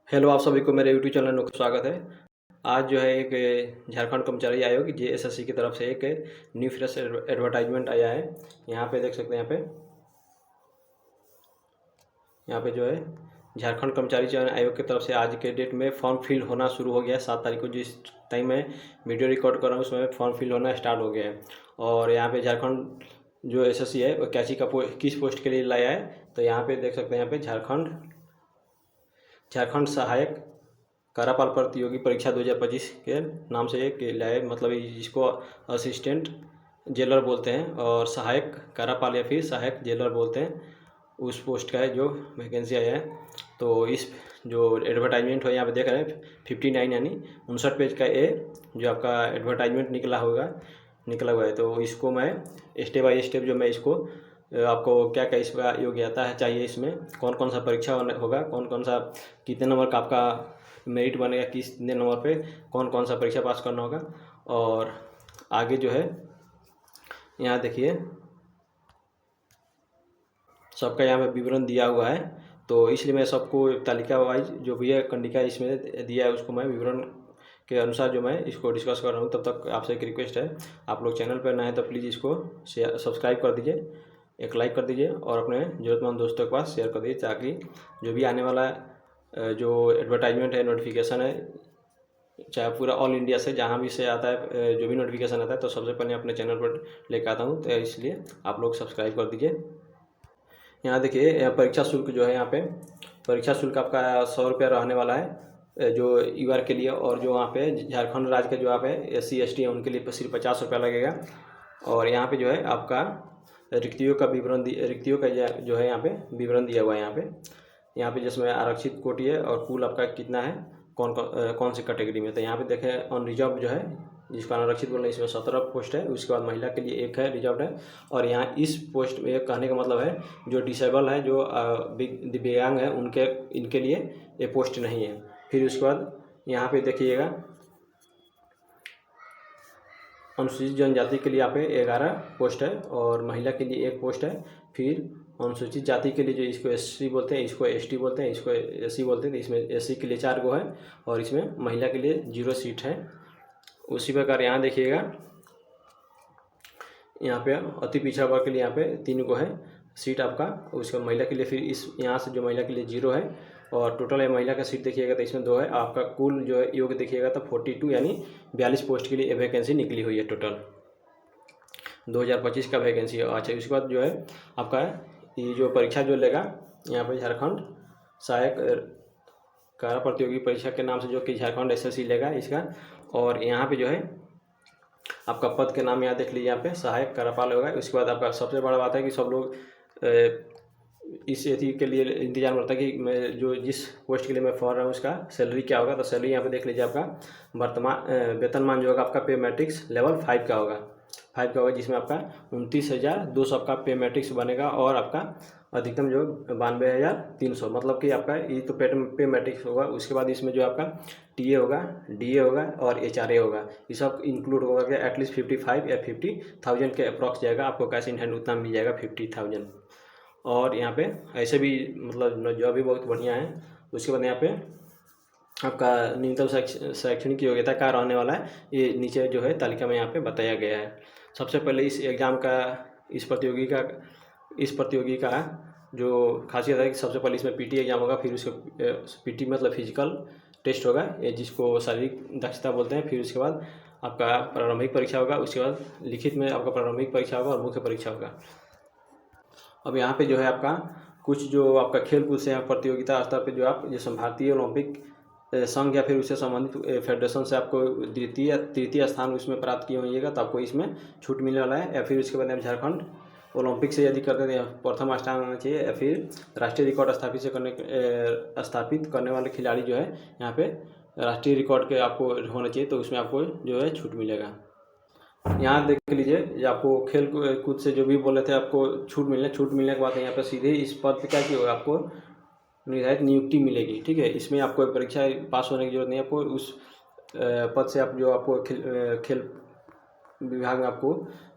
Hello, आप सभी को मेरे यूट्यूब चैनल में स्वागत है। आज जो है एक झारखंड कर्मचारी आयोग जेएसएससी की तरफ से एक न्यू फ्रेश एडवर्टाइजमेंट आया है। यहाँ पे देख सकते हैं। यहाँ पे जो है झारखंड कर्मचारी चयन आयोग की तरफ से आज के डेट में फॉर्म फिल होना शुरू हो गया है। 7 तारीख को जिस टाइम मैं वीडियो रिकॉर्ड कर रहा हूँ उसमें फॉर्म फिल होना स्टार्ट हो गया है। और यहाँ पे झारखंड जो एसएससी है वो कैची का किस पोस्ट के लिए लाया है, तो यहाँ पे देख सकते हैं। यहाँ पे झारखंड सहायक कारापाल प्रतियोगी परीक्षा 2025 के नाम से एक लाए, मतलब जिसको असिस्टेंट जेलर बोलते हैं और सहायक कारापाल या फिर सहायक जेलर बोलते हैं, उस पोस्ट का है जो वैकेंसी आया है। तो इस जो एडवर्टाइजमेंट हो यहाँ पे देख रहे हैं 59 यानी 59 पेज का ये जो आपका एडवर्टाइजमेंट निकला हुआ है। तो इसको मैं स्टेप बाय स्टेप जो मैं इसको आपको क्या क्या इसका योग्यता है चाहिए, इसमें कौन कौन सा परीक्षा होगा, कौन कौन सा कितने नंबर का आपका मेरिट बनेगा, कितने नंबर पे कौन कौन सा परीक्षा पास करना होगा। और आगे जो है यहाँ देखिए सबका यहाँ पे विवरण दिया हुआ है। तो इसलिए मैं सबको तालिका वाइज जो भी है कंडिका इसमें दिया है उसको मैं विवरण के अनुसार जो मैं इसको डिस्कस कर रहा हूँ। तब तक आपसे एक रिक्वेस्ट है, आप लोग चैनल पर नए हैं तो प्लीज़ इसको शेयर सब्सक्राइब कर दीजिए, एक लाइक कर दीजिए और अपने ज़रूरतमंद दोस्तों के पास शेयर कर दीजिए, ताकि जो भी आने वाला जो एडवर्टाइजमेंट है, नोटिफिकेशन है, चाहे पूरा ऑल इंडिया से जहाँ भी से आता है, जो भी नोटिफिकेशन आता है तो सबसे पहले अपने चैनल पर लेकर आता हूँ। तो इसलिए आप लोग सब्सक्राइब कर दीजिए। यहाँ देखिए परीक्षा शुल्क जो है, यहाँ पे परीक्षा शुल्क आपका 100 रुपया रहने वाला है जो यूआर के लिए। और जो वहाँ पे झारखंड राज्य के जो आप है SC ST है उनके लिए सिर्फ 50 रुपया लगेगा। और यहाँ पे जो है आपका रिक्तियों का जो है यहाँ पे विवरण दिया हुआ है। यहाँ पे जिसमें आरक्षित कोटि है और कुल आपका कितना है, कौन सी कैटेगरी में। तो यहाँ पे देखें ऑन रिजर्व जो है, जिसको आरक्षित बोल रहे हैं, इसमें 17 पोस्ट है। उसके बाद महिला के लिए एक है, रिजर्व है। और यहाँ इस पोस्ट में कहने का मतलब है जो डिसेबल है, जो दिव्यांग है, इनके लिए ये पोस्ट नहीं है। फिर उसके बाद यहाँ पे देखिएगा अनुसूचित जनजाति के लिए यहाँ पे 11 पोस्ट है और महिला के लिए 1 पोस्ट है। फिर अनुसूचित जाति के लिए जो इसको SC बोलते हैं, इसको ST बोलते हैं, इसको SC बोलते हैं, तो इसमें SC के लिए 4 गो है और इसमें महिला के लिए 0 सीट है। उसी प्रकार यहाँ देखिएगा, यहाँ पे अति पिछड़ा वर्ग के लिए यहाँ पे 3 गो है सीट आपका। उसका महिला के लिए फिर इस यहाँ से जो महिला के लिए 0 है और टोटल है महिला का सीट देखिएगा तो इसमें 2 है। आपका कुल जो है योग देखिएगा तो 42 यानी 42 पोस्ट के लिए वैकेंसी निकली हुई है टोटल 2025 का वैकेंसी है। अच्छा, उसके बाद जो है आपका ये जो परीक्षा जो लेगा यहाँ पे झारखंड सहायक कारा प्रतियोगी परीक्षा के नाम से जो कि झारखंड SSC लेगा इसका। और यहाँ पे जो है आपका पद के नाम यहाँ देख लीजिए, यहाँ पे सहायक कार्यपाल होगा। उसके बाद आपका सबसे बड़ा बात है कि सब लोग इस एथी के लिए इंतजार करता है कि मैं जो जिस पोस्ट के लिए मैं फॉर रहा हूँ उसका सैलरी क्या होगा। तो सैलरी यहाँ पे देख लीजिए, आपका वर्तमान वेतनमान जो होगा आपका पे मैट्रिक्स लेवल 5 का होगा, जिसमें आपका 29,200 आपका पे मैट्रिक्स बनेगा। और आपका अधिकतम जो 92,300, मतलब कि आपका ये तो पे मैट्रिक्स होगा। उसके बाद इसमें जो आपका TA होगा, DA होगा और HRA होगा, ये सब इंक्लूड होगा कि एटलीस्ट 55 या 50,000 के अप्रॉक्स जाएगा। आपको कैश इन हैंड उतना मिल जाएगा 50,000। और यहाँ पे ऐसे भी मतलब जॉब भी बहुत बढ़िया है। उसके बाद यहाँ पे आपका न्यूनतम शैक्षणिक योग्यता क्या रहने वाला है, ये नीचे जो है तालिका में यहाँ पे बताया गया है। सबसे पहले इस एग्ज़ाम का इस प्रतियोगी का जो खासियत है कि सबसे पहले इसमें PT एग्ज़ाम होगा। फिर उसके PT मतलब फिजिकल टेस्ट होगा, ये जिसको शारीरिक दक्षता बोलते हैं। फिर उसके बाद आपका प्रारंभिक परीक्षा होगा। उसके बाद लिखित में आपका प्रारंभिक परीक्षा होगा और मुख्य परीक्षा होगा। अब यहाँ पे जो है आपका कुछ जो आपका खेल कूद से प्रतियोगिता स्तर पे जो आप जैसे भारतीय ओलंपिक संघ या फिर उससे संबंधित फेडरेशन से आपको तृतीय स्थान उसमें प्राप्त किए होइएगा तो आपको इसमें छूट मिलने वाला है। या फिर उसके बाद आप झारखंड ओलंपिक से यदि करते हैं प्रथम स्थान होना चाहिए, या फिर राष्ट्रीय रिकॉर्ड स्थापित करने वाले खिलाड़ी जो है यहाँ पे राष्ट्रीय रिकॉर्ड के आपको होना चाहिए, तो उसमें आपको जो है छूट मिलेगा। यहाँ देख लीजिए, आपको खेल कूद से जो भी बोले थे आपको छूट मिलने के बाद यहाँ पे सीधे इस पद पे क्या की होगा, आपको निर्धारित नियुक्ति मिलेगी। ठीक है, इसमें आपको परीक्षा पास होने की जरूरत नहीं है। आपको उस पद से आपको खेल विभाग में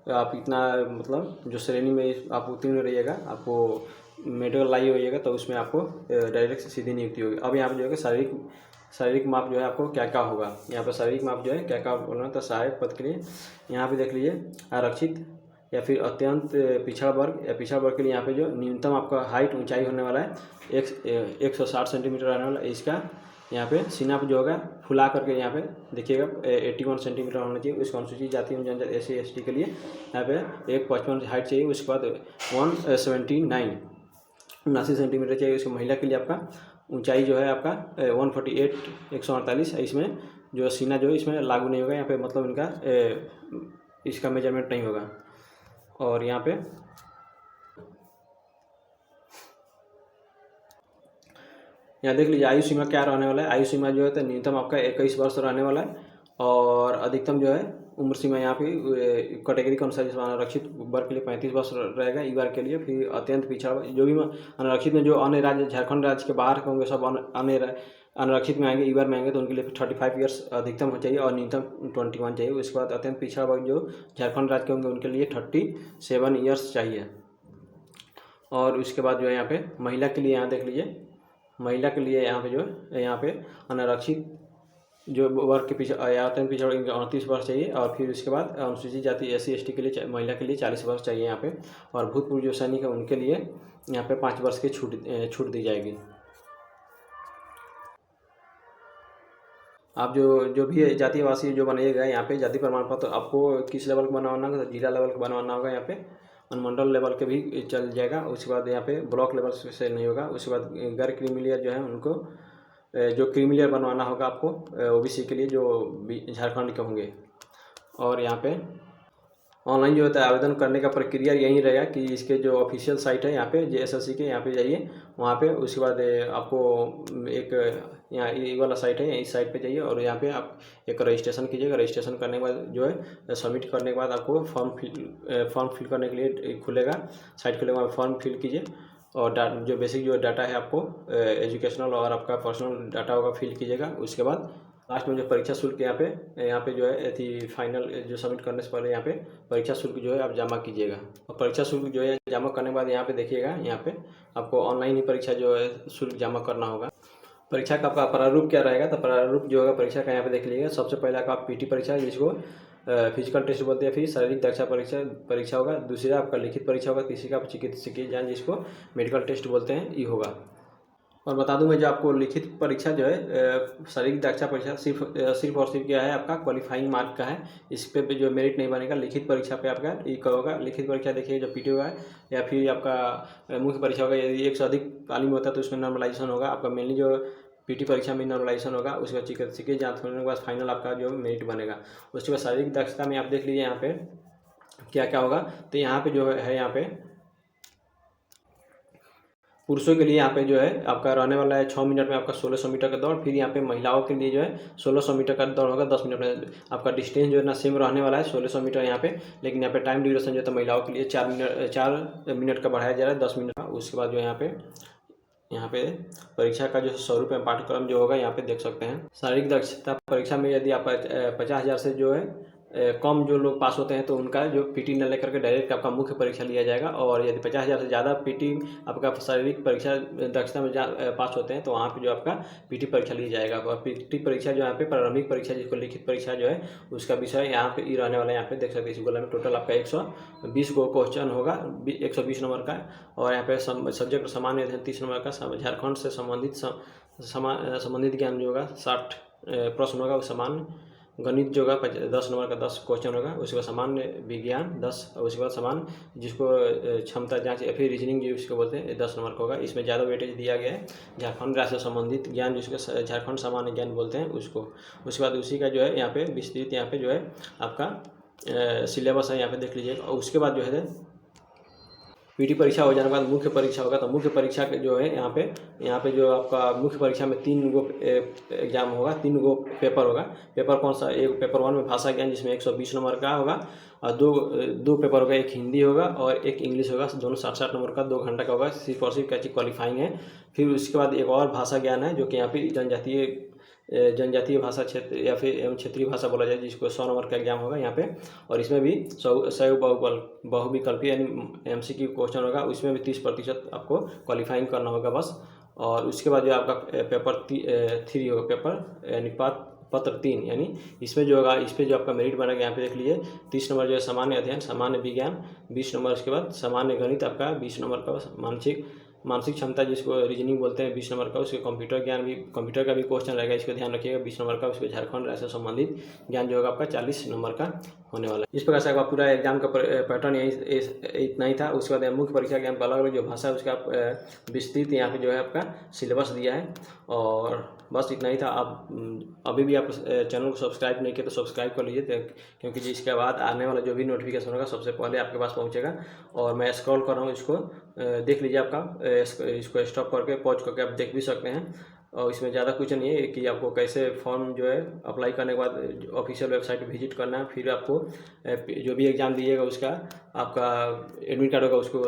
आप इतना मतलब जो श्रेणी में आप उत्तीर्ण रहिएगा, आपको मेडिकल लाई होइएगा तो उसमें आपको डायरेक्ट सीधी नियुक्ति होगी। अब यहाँ पे जो है कि शारीरिक माप जो है आपको क्या क्या होगा, यहाँ पर शारीरिक माप जो है क्या क्या बोलना है। तो सहायक पद के लिए यहाँ पे देख लीजिए आरक्षित या फिर अत्यंत पिछड़ा वर्ग या पिछड़ा वर्ग के लिए यहाँ पे जो न्यूनतम आपका हाइट ऊंचाई होने वाला है 160 सेंटीमीटर रहने वाला है। इसका यहाँ पे सीना पे जो होगा फुला करके यहाँ पे देखिएगा 81 सेंटीमीटर होना चाहिए। उसको अनुसूचित जाति एवं जनजाति SC ST के लिए यहाँ पे 155 हाइट चाहिए। उसके बाद 179 सेंटीमीटर चाहिए। उसको महिला के लिए आपका ऊंचाई जो है आपका 148 148 है। इसमें जो सीना जो इसमें लागू नहीं होगा, यहाँ पे मतलब इनका इसका मेजरमेंट नहीं होगा। और यहाँ पे यहाँ देख लीजिए आयु सीमा क्या रहने वाला है। आयु सीमा जो है तो न्यूनतम आपका 21 वर्ष रहने वाला है और अधिकतम जो है उम्र सीमा यहाँ पे कैटेगरी के अनुसार जिसमें आरक्षित वर्ग के लिए 35 वर्ष रहेगा ई वर्ग के लिए। फिर अत्यंत पिछड़ा जो भी अनारक्षित में जो अन्य राज्य झारखंड राज्य के बाहर के होंगे सब अन्य अनारक्षित में आएंगे, ई वर्ग में आएंगे तो उनके लिए 35 ईयर्स अधिकतम हो चाहिए और न्यूनतम 21 चाहिए। उसके बाद अत्यंत पिछड़ा वर्ग जो झारखंड राज्य के होंगे उनके लिए 37 ईयर्स चाहिए। और उसके बाद जो है यहाँ पे महिला के लिए यहाँ देख लीजिए, महिला के लिए यहाँ पे जो है यहाँ पे अनारक्षित जो वर्ग के पीछे अत्यंत पिछड़ा 38 वर्ष चाहिए। और फिर उसके बाद अनुसूचित जाति SC ST के लिए महिला के लिए 40 वर्ष चाहिए यहाँ पे। और भूतपूर्व जो सैनिक है उनके लिए यहाँ पे 5 वर्ष की छूट दी जाएगी। आप जो भी जातिवासी जो बनेगा यहाँ पे जाति प्रमाण पत्र आपको किस लेवल का बनवाना होगा, तो जिला लेवल का बनवाना होगा। यहाँ पे अनुमंडल लेवल के भी चल जाएगा। उसके बाद यहाँ पे ब्लॉक लेवल से नहीं होगा। उसके बाद गैर क्रीमिलियर जो है उनको जो क्रीमिलियर बनवाना होगा आपको OBC के लिए जो झारखंड के होंगे। और यहाँ पे ऑनलाइन जो होता है आवेदन करने का प्रक्रिया यही रहेगा कि इसके जो ऑफिशियल साइट है यहाँ पे JSLC के यहाँ पे जाइए वहाँ पे। उसके बाद आपको एक यहाँ ये वाला साइट है, इस साइट पे जाइए और यहाँ पे आप एक रजिस्ट्रेशन कीजिएगा। रजिस्ट्रेशन करने के बाद जो है सबमिट करने के बाद आपको फॉर्म फिल करने के लिए खुलेगा, साइट खुलेगा, वहाँ फॉर्म फिल कीजिए और जो बेसिक जो डाटा है आपको एजुकेशनल और आपका पर्सनल डाटा होगा फिल कीजिएगा। उसके बाद लास्ट में जो परीक्षा शुल्क यहाँ पे जो है अथी फाइनल जो सबमिट करने से पहले यहाँ पे परीक्षा शुल्क जो है आप जमा कीजिएगा। और परीक्षा शुल्क जो है जमा करने के बाद यहाँ पे देखिएगा, यहाँ पे आपको ऑनलाइन ही परीक्षा जो है शुल्क जमा करना होगा। परीक्षा का आपका प्रारूप क्या रहेगा, तो प्रारूप जो होगा परीक्षा का यहाँ पे देख लीजिएगा। सबसे पहले आपका PT परीक्षा जिसको फिजिकल टेस्ट बोलते हैं, फिर शारीरिक दक्षता परीक्षा होगा। दूसरा आपका लिखित परीक्षा होगा। तीसरी का चिकित्सकीय जांच जिसको मेडिकल टेस्ट बोलते हैं ये होगा। और बता दूं मैं जो आपको लिखित परीक्षा जो है शारीरिक दक्षता परीक्षा सिर्फ और सिर्फ क्या है आपका क्वालिफाइंग मार्क का है। इस पे जो मेरिट नहीं बनेगा। लिखित परीक्षा पे आपका ये होगा। लिखित परीक्षा देखिए जो PT होगा या फिर आपका मुख्य परीक्षा होगा। यदि एक से अधिक तालीम होता है तो उसमें नॉर्मलाइजेशन होगा। आपका मेनली जो PT परीक्षा में नॉर्मलाइजेशन होगा। उसके बाद चिकित्सकीय जांच होने के बाद फाइनल आपका जो मेरिट बनेगा। उसके बाद शारीरिक दक्षता में आप देख लीजिए यहाँ पे क्या क्या होगा। तो यहाँ पे जो है यहाँ पे पुरुषों के लिए यहाँ पे जो है आपका रहने वाला है 6 मिनट में आपका 1600 मीटर का दौड़। फिर यहाँ पे महिलाओं के लिए जो है 1600 मीटर का दौड़ होगा 10 मिनट में। आपका डिस्टेंस जो है ना सेम रहने वाला है 1600 मीटर यहाँ पे, लेकिन यहाँ पे टाइम ड्यूरेशन जो है तो महिलाओं के लिए 4 मिनट का बढ़ाया जा रहा है 10 मिनट का। उसके बाद जो यहाँ पे परीक्षा का जो स्वरूप है पाठ्यक्रम जो होगा यहाँ पे देख सकते हैं। शारीरिक दक्षता परीक्षा में यदि आप 50,000 से जो है कम जो लोग पास होते हैं तो उनका जो PT न लेकर के डायरेक्ट आपका मुख्य परीक्षा लिया जाएगा। और यदि 50,000 से ज़्यादा PT आपका शारीरिक परीक्षा दक्षता में पास होते हैं तो वहाँ पे जो आपका PT परीक्षा लिया जाएगा। और PT परीक्षा जो यहाँ पे प्रारंभिक परीक्षा जिसको लिखित परीक्षा जो है उसका विषय यहाँ पे रहने वाला है। यहाँ पे देख सकते हैं इस गोला में टोटल आपका 120 गो क्वेश्चन होगा 120 नंबर का। और यहाँ पे सब्जेक्ट सामान्य अध्ययन 30 नंबर का। झारखंड से संबंधित ज्ञान जो होगा 60 प्रश्न होगा। सामान्य गणित जो होगा 10 नंबर का 10 क्वेश्चन होगा। उसके बाद सामान्य विज्ञान 10। उसके बाद सामान्य जिसको क्षमता जांच या फिर रीजनिंग जिसको बोलते हैं 10 नंबर का होगा। इसमें ज़्यादा वेटेज दिया गया है झारखंड राज्य से संबंधित ज्ञान जिसको झारखंड सामान्य ज्ञान बोलते हैं उसको। उसके बाद उसी का जो है यहाँ पे विस्तृत यहाँ पे जो है आपका सिलेबस है यहाँ पे देख लीजिएगा। और उसके बाद जो है PT परीक्षा हो जाने के बाद मुख्य परीक्षा होगा। तो मुख्य परीक्षा के जो है यहाँ पे जो आपका मुख्य परीक्षा में 3 गो एग्जाम होगा, 3 गो पेपर होगा। पेपर कौन सा, एक पेपर 1 में भाषा ज्ञान जिसमें 120 नंबर का होगा और दो पेपर होगा, एक हिंदी होगा और एक इंग्लिश होगा। दोनों 60 नंबर का 2 घंटा का होगा। सिर्फ और सिर्फ क्या चीज क्वालिफाइंग है। फिर उसके बाद एक और भाषा ज्ञान है जो कि यहाँ पे जनजातीय जनजातीय भाषा क्षेत्र या फिर एवं क्षेत्रीय भाषा बोला जाए, जिसको 100 नंबर का एग्जाम होगा यहाँ पे। और इसमें भी सौ बहुविकल्पीय यानी MCQ क्वेश्चन होगा, उसमें भी 30% आपको क्वालिफाइंग करना होगा बस। और उसके बाद जो आपका पेपर 3 होगा, पेपर यानी पत्र 3, यानी इसमें जो होगा, इस पर जो आपका मेरिट बनेगा यहाँ पे देख लीजिए। 30 नंबर जो है सामान्य अध्ययन, सामान्य विज्ञान, 20 नंबर, उसके बाद सामान्य गणित आपका 20 नंबर का, मानसिक क्षमता जिसको रीजनिंग बोलते हैं 20 नंबर का, उसके कंप्यूटर ज्ञान भी, कंप्यूटर का भी क्वेश्चन रहेगा, इसको ध्यान रखिएगा 20 नंबर का। उसके झारखंड राज्य से संबंधित ज्ञान जो होगा आपका 40 नंबर का होने वाला है। इस प्रकार से आपका पूरा एग्जाम का पैटर्न यही इतना ही था। उसके बाद मुख्य परीक्षा के अलग अलग जो भाषा है उसका विस्तृत यहाँ पे जो है आपका सिलेबस दिया है। और बस इतना ही था। आप अभी भी आप चैनल को सब्सक्राइब नहीं किए तो सब्सक्राइब कर लीजिए, क्योंकि जिसके बाद आने वाला जो भी नोटिफिकेशन होगा सबसे पहले आपके पास पहुंचेगा। और मैं स्क्रॉल कर रहा हूँ, इसको देख लीजिए, आपका इसको स्टॉप करके पॉज करके आप देख भी सकते हैं। और इसमें ज़्यादा कुछ नहीं है कि आपको कैसे फॉर्म जो है अप्लाई करने के बाद ऑफिशियल वेबसाइट विजिट करना है, फिर आपको जो भी एग्ज़ाम दिएगा उसका आपका एडमिट कार्ड होगा, उसको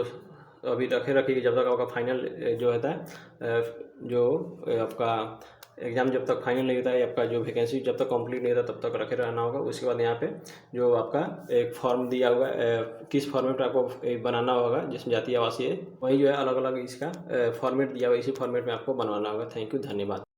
अभी रखिए जब तक आपका फाइनल जो होता है, जो आपका एग्ज़ाम जब तक फाइनल नहीं होता है, आपका जो वैकेंसी जब तक कंप्लीट नहीं होता तब तक रखे रहना होगा। उसके बाद यहाँ पे जो आपका एक फॉर्म दिया हुआ है, किस फॉर्मेट में आपको बनाना होगा, जिसमें जातीय आवासीय, वही जो है अलग अलग इसका फॉर्मेट दिया हुआ है, इसी फॉर्मेट में आपको बनवाना होगा। थैंक यू, धन्यवाद।